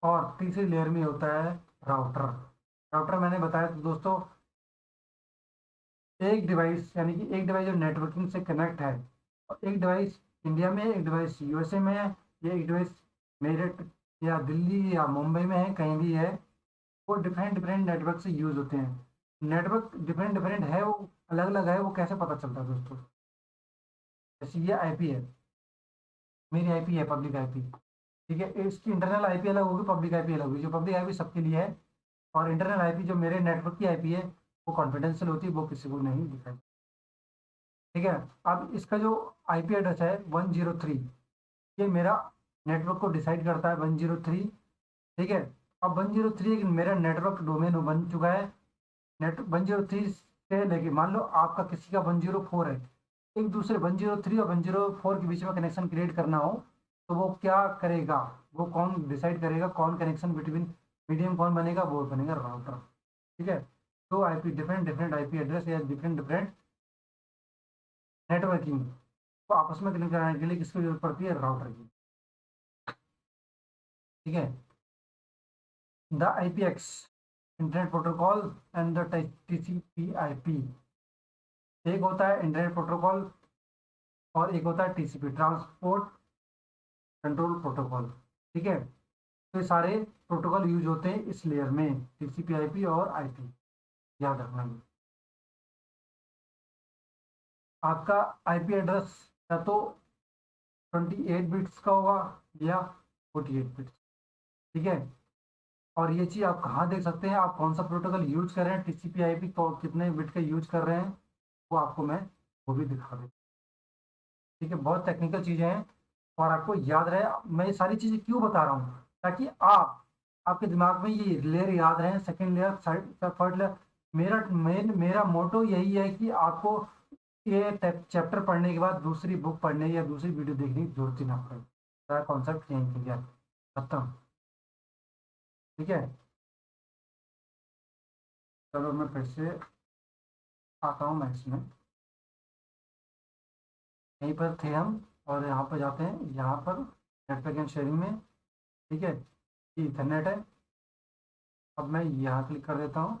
और तीसरी लेयर में होता है राउटर। राउटर मैंने बताया तो दोस्तों, एक डिवाइस, यानी कि एक डिवाइस जो नेटवर्किंग से कनेक्ट है, और एक डिवाइस इंडिया में है, एक डिवाइस यूएसए में है, या एक डिवाइस मेरठ या दिल्ली या मुंबई में है, कहीं भी है, वो डिफरेंट डिफरेंट नेटवर्क से यूज होते हैं। नेटवर्क डिफरेंट डिफरेंट है, वो अलग अलग है, वो कैसे पता चलता है दोस्तों? जैसे ये आईपी है, मेरी आईपी है पब्लिक आईपी। ठीक है, इसकी इंटरनल आईपी अलग होगी, पब्लिक आईपी अलग होगी। जो पब्लिक आईपी सबके लिए है, और इंटरनल आईपी जो मेरे नेटवर्क की आईपी है वो कॉन्फिडेंशियल होती है, वो किसी को नहीं दिखाई। ठीक है, अब इसका जो आईपी एड्रेस है 103, ये मेरा नेटवर्क को डिसाइड करता है 103। ठीक है, अब 103 एक मेरा नेटवर्क डोमेन बन चुका है। नेट 103 से लेके, मान लो आपका किसी का 104 है, एक दूसरे 103 और 104 के बीच में कनेक्शन क्रिएट करना हो, तो वो क्या करेगा? वो कौन डिसाइड करेगा कौन कनेक्शन बिटवीन, मीडियम कौन बनेगा? वो बनेगा राउटर। ठीक है, तो IP different different IP address या डिफरेंट डिफरेंट नेटवर्किंग को आपस में कनेक्ट कराने के लिए किसकी जरूरत पड़ती है? राउटर की। ठीक है, the IPX, internet protocol, and the TCP IP. एक होता है इंटरनेट प्रोटोकॉल और एक होता है टीसीपी, ट्रांसपोर्ट कंट्रोल प्रोटोकॉल। ठीक है, तो ये सारे प्रोटोकॉल यूज होते हैं इस लेयर में, टीसीपी आईपी और आईपी, याद रखना है। आपका आईपी एड्रेस या तो 28 बिट्स का होगा या 48 बिट्स। ठीक है, और ये चीज़ आप कहाँ देख सकते हैं, आप कौन सा प्रोटोकॉल यूज कर रहे हैं, टीसीपी आईपी को कितने बिट का यूज कर रहे हैं, वो आपको मैं वो भी दिखा दूँ। ठीक है, बहुत टेक्निकल चीज़ें हैं, और आपको याद रहे। मैं ये सारी चीजें क्यों बता रहा हूँ, ताकि आपके दिमाग में ये लेयर याद रहे, सेकंड लेयर, थर्ड लेयर। मेरा मोटो यही है कि आपको ये चैप्टर पढ़ने के बाद दूसरी बुक पढ़ने या दूसरी वीडियो देखने की जरूरत ही ना पड़े। सारा कॉन्सेप्ट यहीं क्लियर खत्म। ठीक है, चलो मैं फिर से आता हूँ मैथ्स में। यहीं पर थे हम, और यहाँ पर जाते हैं, यहाँ पर नेटवर्क एंड शेयरिंग में। ठीक है, ये इथरनेट है। अब मैं यहाँ क्लिक कर देता हूँ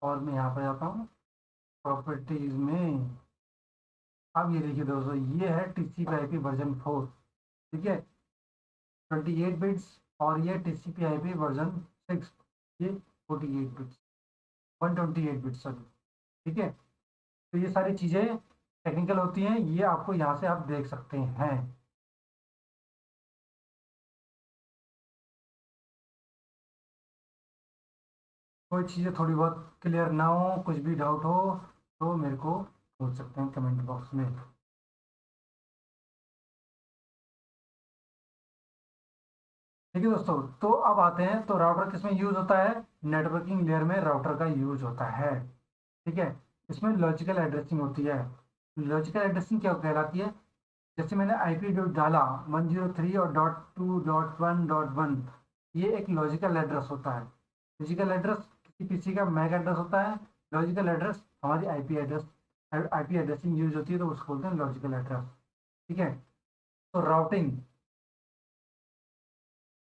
और मैं यहाँ पर जाता हूँ प्रॉपर्टीज में। अब ये देखिए दोस्तों, ये है TCP/IP वर्जन 4। ठीक है, 28 बिट्स। और ये TCP/IP वर्जन 6, ये 48 बिट्स, 128 बिट्स सॉरी। ठीक है, तो ये सारी चीज़ें टेक्निकल होती हैं, ये आपको यहाँ से आप देख सकते हैं। कोई चीज़ें थोड़ी बहुत क्लियर ना हो, कुछ भी डाउट हो, तो मेरे को पूछ सकते हैं कमेंट बॉक्स में। ठीक है दोस्तों, तो अब आते हैं, तो राउटर किस में यूज होता है? नेटवर्किंग लेयर में राउटर का यूज होता है। ठीक है, इसमें लॉजिकल एड्रेसिंग होती है। लॉजिकल एड्रेसिंग क्या कहलाती है? जैसे मैंने आईपी डॉट डाला 103 और .2.1.1, ये एक लॉजिकल एड्रेस होता है। फिजिकल एड्रेस किसी पीसी का मैक एड्रेस होता है। लॉजिकल एड्रेस हमारी IP address, IP addressing use होती है, तो उसको बोलते हैं लॉजिकल एड्रेस। ठीक है, तो राउटिंग,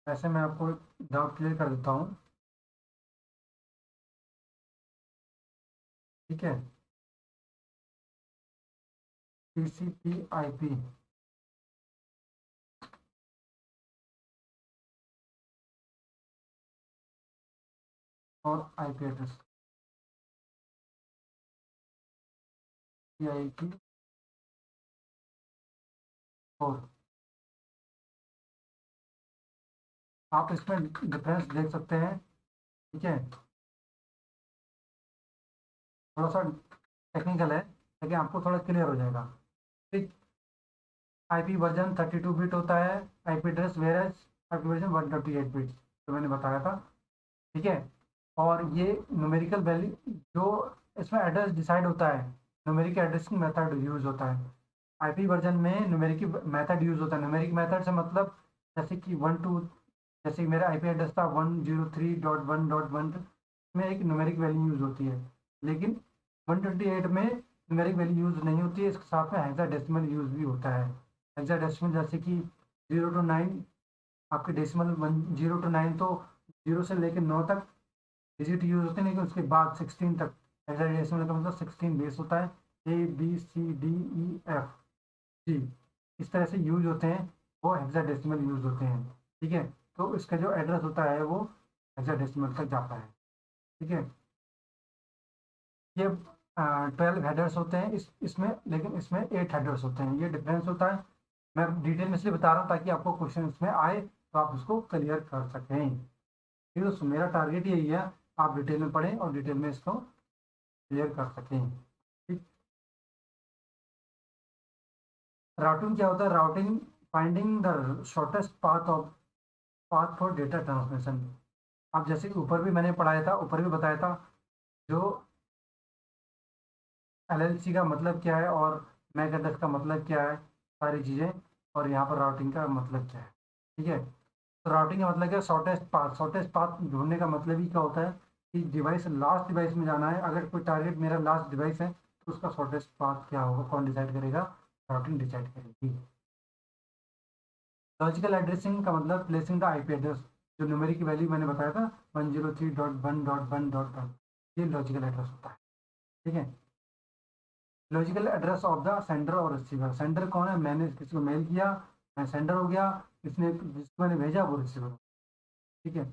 वैसे मैं आपको डाउट क्लियर कर देता हूँ। ठीक है, TCP/IP और आईपी एड्रेस, TCP/IP 4। आप इसमें डिफरेंस देख सकते हैं। ठीक है, थोड़ा सा टेक्निकल है, लेकिन आपको थोड़ा क्लियर हो जाएगा। ठीक, आईपी वर्जन 32 बिट होता है, IP address, whereas IP version 128 bit, जो मैंने बताया था। ठीक है, और ये न्यूमेरिकल वैल्यू, जो इसमें एड्रेस डिसाइड होता है, न्यूमेरिक एड्रेसिंग मेथड यूज होता है। आईपी वर्जन में न्यूमेरिक मेथड यूज होता है। न्यूमेरिक मेथड से मतलब, जैसे कि 1 2, जैसे कि मेरा आईपी एड्रेस था 103.1.1 में एक न्यूमेरिक वैल्यू यूज होती है। लेकिन 128 में न्यूमेरिक वैल्यू यूज नहीं होती है, इसके साथ में हेक्साडेसिमल यूज भी होता है। हेक्साडेसिमल जैसे कि 0 to 9, आपके डेसिमल 0 to 9, तो 0 से लेकर 9 तक डिजिट यूज होते हैं, लेकिन उसके बाद 16 तक हेक्साडेसिमल का मतलब 16 बेस होता है। ABCDEFG इस तरह से यूज होते हैं, वो हेक्साडेसिमल यूज होते हैं। ठीक है, तो इसका जो एड्रेस होता है वो हेक्साडेसिमल तक जाता है। ठीक है, ये 12 हेडर्स होते हैं इसमें, लेकिन इसमें 8 हेडर्स होते हैं, ये डिफरेंस होता है। मैं डिटेल में इसलिए बता रहा हूँ ताकि आपको क्वेश्चन इसमें आए तो आप उसको क्लियर कर सकें। ठीक है दोस्तों, मेरा टारगेट यही है, आप डिटेल में पढ़ें और डिटेल में इसको क्लियर कर सकें। ठीक, राउटिंग क्या होता है? Routing, finding the shortest path for data transmission. अब जैसे कि ऊपर भी मैंने पढ़ाया था, ऊपर भी बताया था, जो LLC का मतलब क्या है और मैक एड्रेस का मतलब क्या है, सारी चीज़ें, और यहाँ पर राउटिंग का मतलब क्या है। ठीक है, तो राउटिंग का मतलब क्या है? शॉर्टेस्ट पाथ ढूंढने का मतलब ही क्या होता है कि डिवाइस, लास्ट डिवाइस में जाना है। अगर कोई टारगेट मेरा लास्ट डिवाइस है, तो उसका शॉर्टेस्ट पाथ क्या होगा, कौन डिसाइड करेगा? राउटिंग डिसाइड करेगी। लॉजिकल एड्रेसिंग का मतलब प्लेसिंग द आईपी एड्रेस, जो न्यूमेरिक वैल्यू मैंने बताया था 103.1.1.1, ये लॉजिकल एड्रेस होता है। ठीक है, logical address of the sender और रिसीवर। सेंडर कौन है? मैंने किसी को मेल किया, मैं सेंडर हो गया। इसने, जिसको मैंने भेजा वो रिसीवर। ठीक है,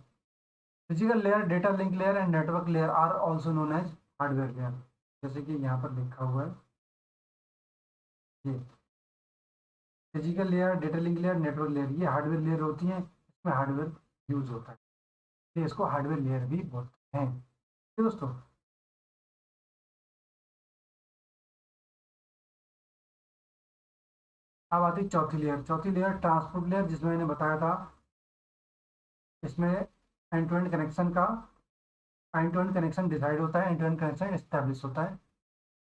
physical layer, data link layer and network layer are also known as hardware layer, जैसे कि यहाँ पर लिखा हुआ है। ये physical layer, data link layer, network layer, ये हार्डवेयर लेयर होती हैं, इसमें हार्डवेयर यूज होता है, तो इसको हार्डवेयर लेयर भी बोलते हैं। ठीक है दोस्तों, अब आती चौथी लेयर। चौथी लेयर ट्रांसपोर्ट लेयर, जिसमें मैंने बताया था इसमें एंड टू एंड कनेक्शन का end to end connection decide होता है, end to end connection establish होता है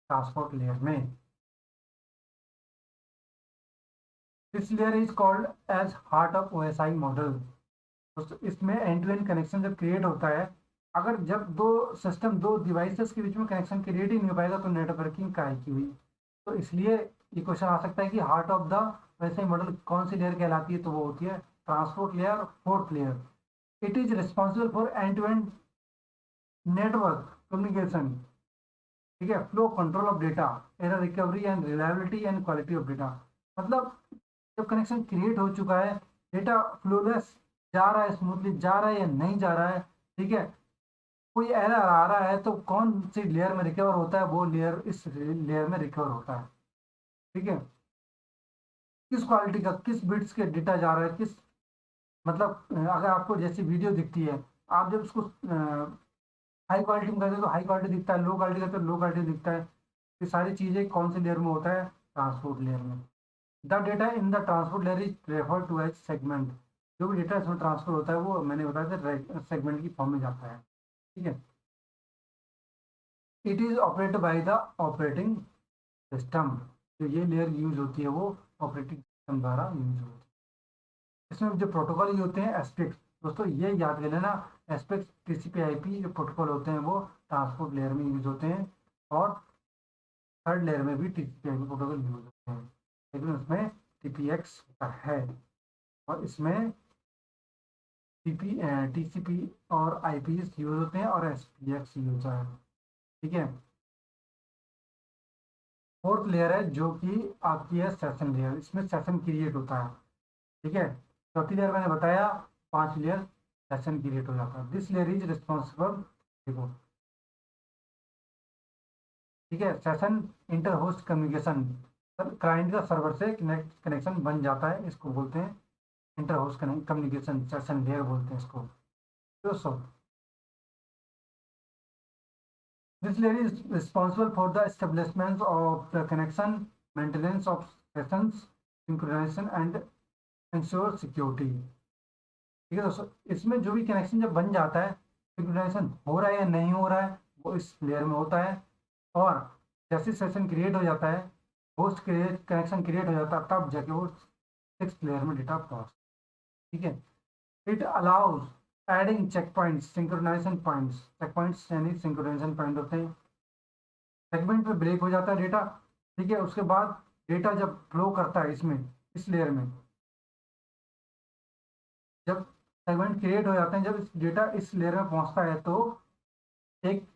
ट्रांसपोर्ट लेयर में। This layer is called as heart of OSI model. दोस्तों इसमें एंड टू एंड कनेक्शन जब क्रिएट होता है, अगर जब दो सिस्टम, दो डिवाइसेस के बीच में कनेक्शन क्रिएट ही नहीं हो पाएगा तो नेटवर्किंग काहे की हुई। तो इसलिए ये क्वेश्चन आ सकता है कि हार्ट ऑफ द वैसे मॉडल कौन सी लेयर कहलाती है, तो वो होती है transport layer, fourth layer. It is responsible for end to end network communication, ठीक है, flow control of data, error recovery and reliability and quality of data. मतलब जब कनेक्शन क्रिएट हो चुका है, डेटा फ्लोलेस जा रहा है, स्मूथली जा रहा है या नहीं जा रहा है, ठीक है, कोई एरर आ रहा है, तो कौन सी लेयर में रिकवर होता है, वो लेयर इस लेयर में रिकवर होता है, ठीक है। किस क्वालिटी का, किस बिट्स के डेटा जा रहा है, किस मतलब अगर आपको जैसी वीडियो दिखती है, आप जब उसको हाई क्वालिटी में करते हैं तो हाई क्वालिटी दिखता है, लो क्वालिटी करते हैं लो क्वालिटी दिखता है। ये सारी चीज़ें कौन सी लेयर में होता है, ट्रांसपोर्ट लेयर में। The data in the transport layer is refer to as segment. जो भी डेटा इसमें ट्रांसफर होता है वो मैंने बताया था सेगमेंट की फॉर्म में जाता है, ठीक है। It is operated by the operating system. जो ये लेयर यूज होती है वो ऑपरेटिंग सिस्टम द्वारा यूज होती है। इसमें जो प्रोटोकॉल यूज होते हैं एस्पेक्ट, दोस्तों ये याद कर लेना, एस्पेक्ट टीसीपी आईपी जो प्रोटोकॉल होते हैं वो ट्रांसपोर्ट लेयर में यूज होते हैं, और थर्ड लेयर में भी टीसीपी आईपी प्रोटोकॉल यूज होते हैं, लेकिन उसमें टीपीएक्स होता है, और इसमें टीपी टीसीपी और आईपीएस यूज होते हैं और एसपीएक्स यूज होता है, ठीक है। फोर्थ लेयर है जो कि आपकी है सेशन लेयर, इसमें सेशन क्रिएट होता है, ठीक है। चौथी लेयर मैंने बताया, पांच लेयर सेशन क्रिएट हो जाता है। दिस लेयर इज रिस्पॉन्सिबल, देखो, ठीक है, session inter host communication, client का सर्वर से कनेक्शन बन जाता है, इसको बोलते हैं inter host communication, session layer बोलते हैं इसको दोस्तों। This layer is responsible for the establishment of the connection, maintenance of sessions, synchronization and ensure security। ठीक है दोस्तों, इसमें जो भी कनेक्शन जब बन जाता है, सिंक्रोनाइजेशन हो रहा है या नहीं हो रहा है, वो इस लेयर में होता है। और जैसे सेशन क्रिएट हो जाता है, होस्ट क्रिएट कनेक्शन क्रिएट हो जाता है, तब जाके वो सिक्स लेयर में डेटा पहुंचता है, ठीक है। It allows adding check points, synchronization points, check points यानी सिंक्रोनाइजेशन पॉइंट होते हैं। सेगमेंट पे ब्रेक हो जाता है डेटा, ठीक है, उसके बाद डेटा जब फ्लो करता है इसमें, इस लेयर में, जब सेगमेंट क्रिएट हो जाते हैं, जब इस डेटा इस लेयर में पहुंचता है, तो एक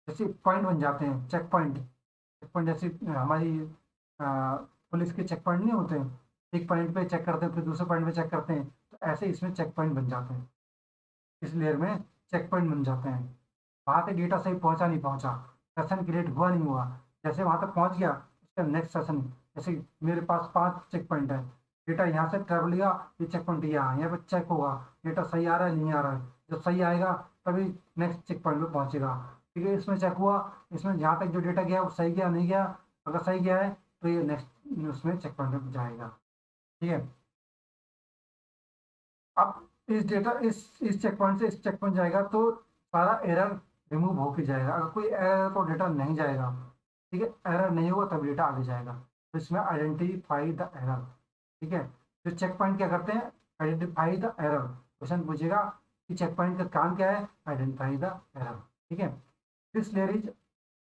जैसे पॉइंट बन जाते हैं, चेक पॉइंट। चेक पॉइंट जैसे हमारी पुलिस के चेक पॉइंट नहीं होते हैं, एक पॉइंट पे चेक करते हैं फिर दूसरे पॉइंट पे चेक करते हैं, तो ऐसे इसमें चेक पॉइंट बन जाते हैं, इस लेयर में चेक पॉइंट बन जाते हैं। वहां तक डेटा सही पहुंचा नहीं पहुंचा, सेशन क्रिएट हुआ नहीं हुआ, जैसे वहां तक पहुंच गया, उसका नेक्स्ट सेशन, जैसे मेरे पास 5 चेक पॉइंट है, डेटा यहाँ से ट्रेवल लिया, ये चेक पॉइंट यहाँ पर चेक होगा, डेटा सही आ रहा है नहीं आ रहा है, जब सही आएगा तभी नेक्स्ट चेक पॉइंट पे पहुंचेगा, ठीक है। इसमें चेक हुआ, इसमें जहाँ तक जो डेटा गया वो सही गया नहीं गया, अगर सही गया है तो ये नेक्स्ट उसमें चेक पॉइंट पे जाएगा, ठीक है। अब इस डेटा इस चेक पॉइंट से इस चेक पॉइंट जाएगा तो सारा एरर रिमूव होके जाएगा, अगर कोई एरर तो डेटा नहीं जाएगा, ठीक है, एरर नहीं होगा तब डेटा आगे जाएगा। तो इसमें आइडेंटिफाई द एरर, ठीक है। जो चेक पॉइंट क्या करते हैं, आइडेंटिफाई द एरर। क्वेश्चन पूछेगा कि चेक पॉइंट का काम क्या है, आइडेंटिफाई द एरर, ठीक है। This layer is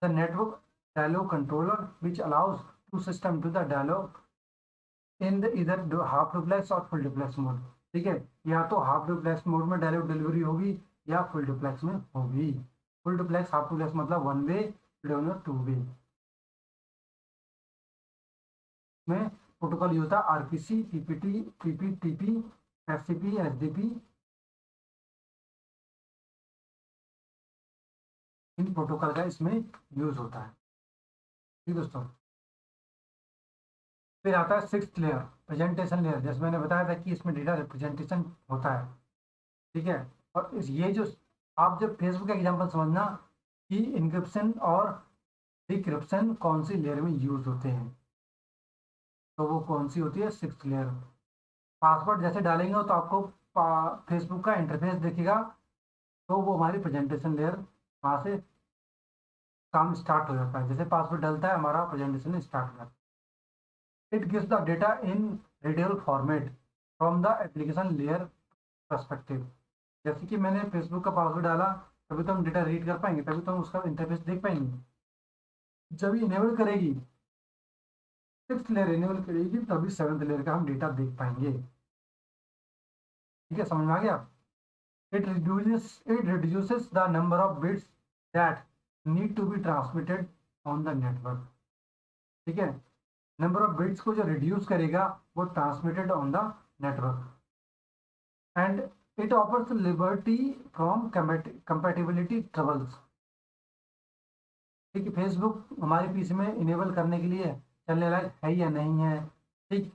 the network dialogue controller which allows to system to the dialogue in the either half duplex और फुल डुप्लेक्स मोड, ठीक है। या तो हाफ डुप्लेक्स मोड में डायलॉग डिलीवरी होगी या फुल डुप्लेक्स में होगी। फुल डुप्लेक्स, हाफ डुप्लेक्स मतलब वन वे, टू वे में प्रोटोकॉल यूज होता है RPC, PPT, PPTP, FCP, SDP, इन प्रोटोकॉल का इसमें यूज होता है, ठीक दोस्तों। फिर आता है सिक्स्थ लेयर, प्रेजेंटेशन लेयर। जैसे मैंने बताया था कि इसमें डेटा रिप्रेजेंटेशन होता है, ठीक है। और ये जो आप जब फेसबुक का एग्जांपल समझना कि इनक्रिप्शन और डिक्रिप्शन कौन सी लेयर में यूज होते हैं, तो वो कौन सी होती है? 6th layer. पासवर्ड जैसे डालेंगे तो आपको फेसबुक का इंटरफेस दिखेगा, तो वो हमारी प्रेजेंटेशन लेयर वहाँ से काम स्टार्ट हो जाता है। जैसे पासवर्ड डलता है हमारा प्रेजेंटेशन स्टार्ट हो जाता है। It gives the data in readable format from the application layer perspective. जैसे कि मैंने फेसबुक का पासवर्ड डाला, तभी तो हम डेटा रीड कर पाएंगे, तभी तो हम उसका इंटरफेस देख पाएंगे। जब ये इनेबल करेगी, 6th लेयर इनेबल करेगी, तभी 7th लेयर का हम डेटा देख पाएंगे। ठीक है, समझ में आ गया? It reduces the number of bits that need to be transmitted on the network. ठीक है, नंबर ऑफ बिट्स को जो रिड्यूस करेगा वो transmitted on the network. And it offers liberty from compatibility troubles. ठीक है, फेसबुक हमारे पीसी में इनेबल करने के लिए चलने लायक है या नहीं है। ठीक,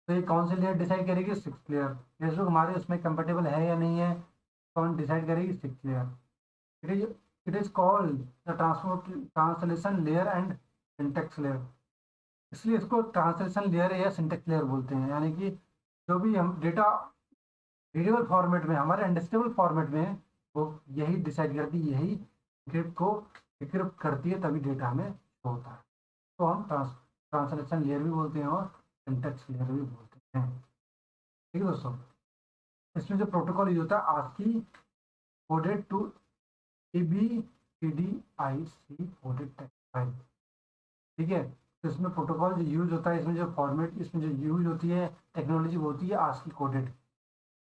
तो ये कौन सी लेयर डिसाइड करेगी? 6th layer. फेसबुक हमारे उसमें कंपेटेबल है या नहीं है, कौन डिसाइड करेगी? 6th layer. It is it is called the transport translation layer and syntax layer। इसलिए इसको ट्रांसलेशन लेयर या सिंटेक्स लेयर बोलते हैं। यानी कि जो भी हम डेटा रीडेबल फॉर्मेट में, हमारे अंडरस्टैंडेबल फॉर्मेट में है, वो यही डिसाइड करती है, यही इंक्रिप्ट को इंक्रिप्ट करती है, तभी डेटा हमें शो होता है। तो हम ट्रांसलेशन लेयर भी बोलते हैं और सिंटेक्स लेयर भी बोलते हैं। ठीक है दोस्तों, इसमें जो प्रोटोकॉल यूज होता है ASCII coded to ABCDIC coded text file. ठीक है, तो इसमें प्रोटोकॉल जो यूज होता है, इसमें जो फॉर्मेट, इसमें जो यूज होती है टेक्नोलॉजी, वो होती है ASCII कोडेड।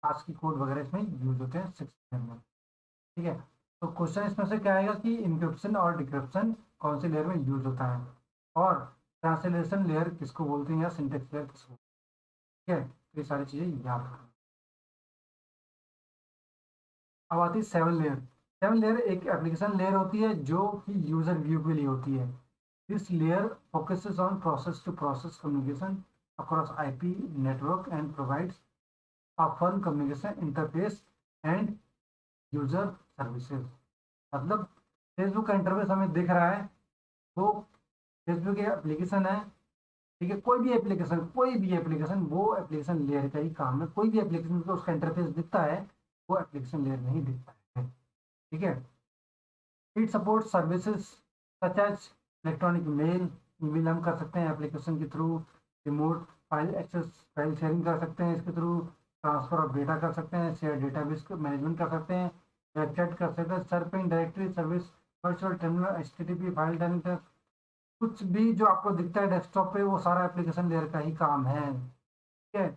ASCII कोड वगैरह इसमें यूज होते हैं 6th लेयर में। ठीक है, तो क्वेश्चन इसमें से क्या आएगा कि इंक्रिप्शन और डिक्रिप्शन कौन सी लेयर में यूज होता है, और ट्रांसलेशन लेयर किसको बोलते हैं, या सिंटेक्स लेयर किसको। ठीक है, तो ये सारी चीजें याद रखना। अब आती है 7 लेयर। 7 लेयर एक एप्लीकेशन लेयर होती है जो कि यूजर व्यू के लिए होती है। This layer focuses on process to process communication across IP network and provides a firm communication interface and user services. मतलब फेसबुक का इंटरफेस हमें दिख रहा है, वो फेसबुक एक एप्लीकेशन है। ठीक है, कोई भी एप्लीकेशन वो एप्लीकेशन लेयर का ही काम है। कोई भी एप्लीकेशन को उसका इंटरफेस दिखता है, वो एप्लीकेशन लेयर में ही दिखता है। ठीक है, it support services such as electronic mail. Email हम कर सकते हैं एप्लीकेशन के through, remote file access, file sharing कर सकते हैं इसके थ्रू, ट्रांसफर ऑफ डेटा कर सकते हैं, शेयर डेटाबेस मैनेजमेंट कर सकते हैं, वेबसाइट कर सकते हैं, surfing directory service, virtual terminal, HTTP, file director, कुछ भी जो आपको दिखता है डेस्कटॉप पे, वो सारा एप्लीकेशन लेयर का ही काम है। ठीक है,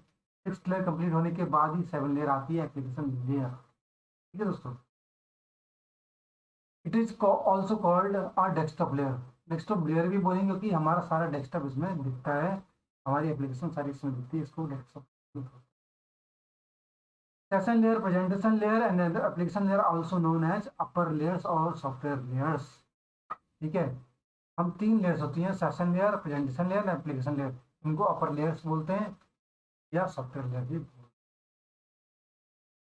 6th लेयर कंप्लीट होने के बाद ही 7 लेयर आती है, एप्लीकेशन लेयर। ठीक है दोस्तों, it is also called a desktop layer. Desktop layer भी बोलेंगे क्योंकि हमारा सारा डेस्कटॉप इसमें दिखता है, हमारी एप्लीकेशन सारी इसमें दिखती है, इसको desktop. Session layer, presentation layer and application layer also known as upper layers और सॉफ्टवेयर लेयर्स। ठीक है, हम 3 लेयर्स होती हैं, session layer, presentation layer, application layer. इनको अपर लेयर्स बोलते हैं या सॉफ्टवेयर लेयर भी बोलते हैं।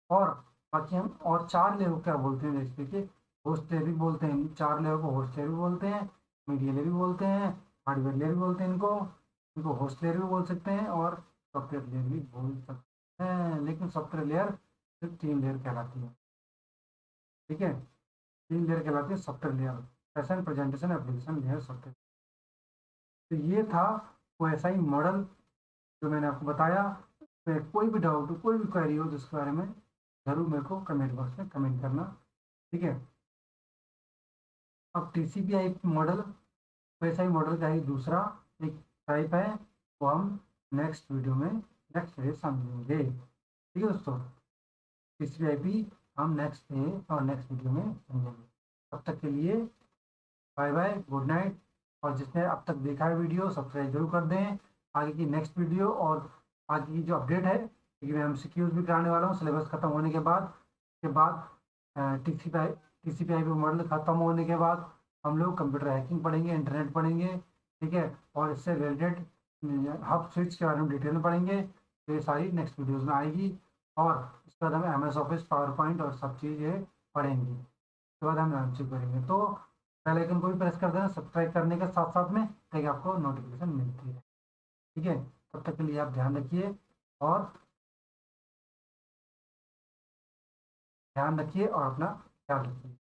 और बाकी हम और 4 लेयर को क्या बोलते हैं, जैसे कि होस्ट लेयर भी बोलते हैं। इन 4 लेयर को होस्ट लेयर भी बोलते हैं, मीडिया लेयर भी बोलते हैं, हार्डवेयर लेयर भी बोलते हैं इनको। इनको होस्ट लेयर भी बोल सकते हैं और सॉफ्टवेयर लेयर भी बोल सकते हैं, लेकिन सॉफ्टवेयर लेयर सिर्फ 3 लेयर कहलाती है। ठीक है, 3 लेयर कहलाती है software layer, session, presentation, application layer, software. तो ये था वो ऐसा ही मॉडल जो मैंने आपको बताया। तो कोई भी डाउट हो, कोई भी क्वेरी हो, जिसके बारे में जरूर मेरे को कमेंट बॉक्स में कमेंट करना। ठीक है, अब TCP/IP मॉडल, वैसा ही मॉडल का ही दूसरा एक टाइप है, वो हम नेक्स्ट वीडियो में नेक्स्ट डे समझेंगे। ठीक है दोस्तों, TCP/IP हम नेक्स्ट डे और नेक्स्ट वीडियो में समझेंगे। तब तक के लिए बाय बाय, गुड नाइट। और जिसने अब तक देखा है वीडियो, सब्सक्राइब जरूर कर दें। आगे की नेक्स्ट वीडियो और आगे की जो अपडेट है, क्योंकि मैं MCQs भी कराने वाला हूँ सिलेबस खत्म होने के बाद। के बाद TCP/IP मॉडल खत्म होने के बाद हम लोग कंप्यूटर हैकिंग पढ़ेंगे, इंटरनेट पढ़ेंगे। ठीक है, और इससे रिलेटेड हब स्विच के बारे में डिटेल में पढ़ेंगे। तो ये सारी नेक्स्ट वीडियोज़ में आएगी। और उसके बाद हम MS ऑफिस, पावर पॉइंट और सब चीज़ें पढ़ेंगे। उसके बाद हम लॉन्चिंग करेंगे। तो बेल आइकन को भी प्रेस कर देना सब्सक्राइब करने के साथ साथ में, ताकि आपको नोटिफिकेशन मिलती है। ठीक है, तब तक के लिए आप और ध्यान रखिए और अपना ख्याल रखिए।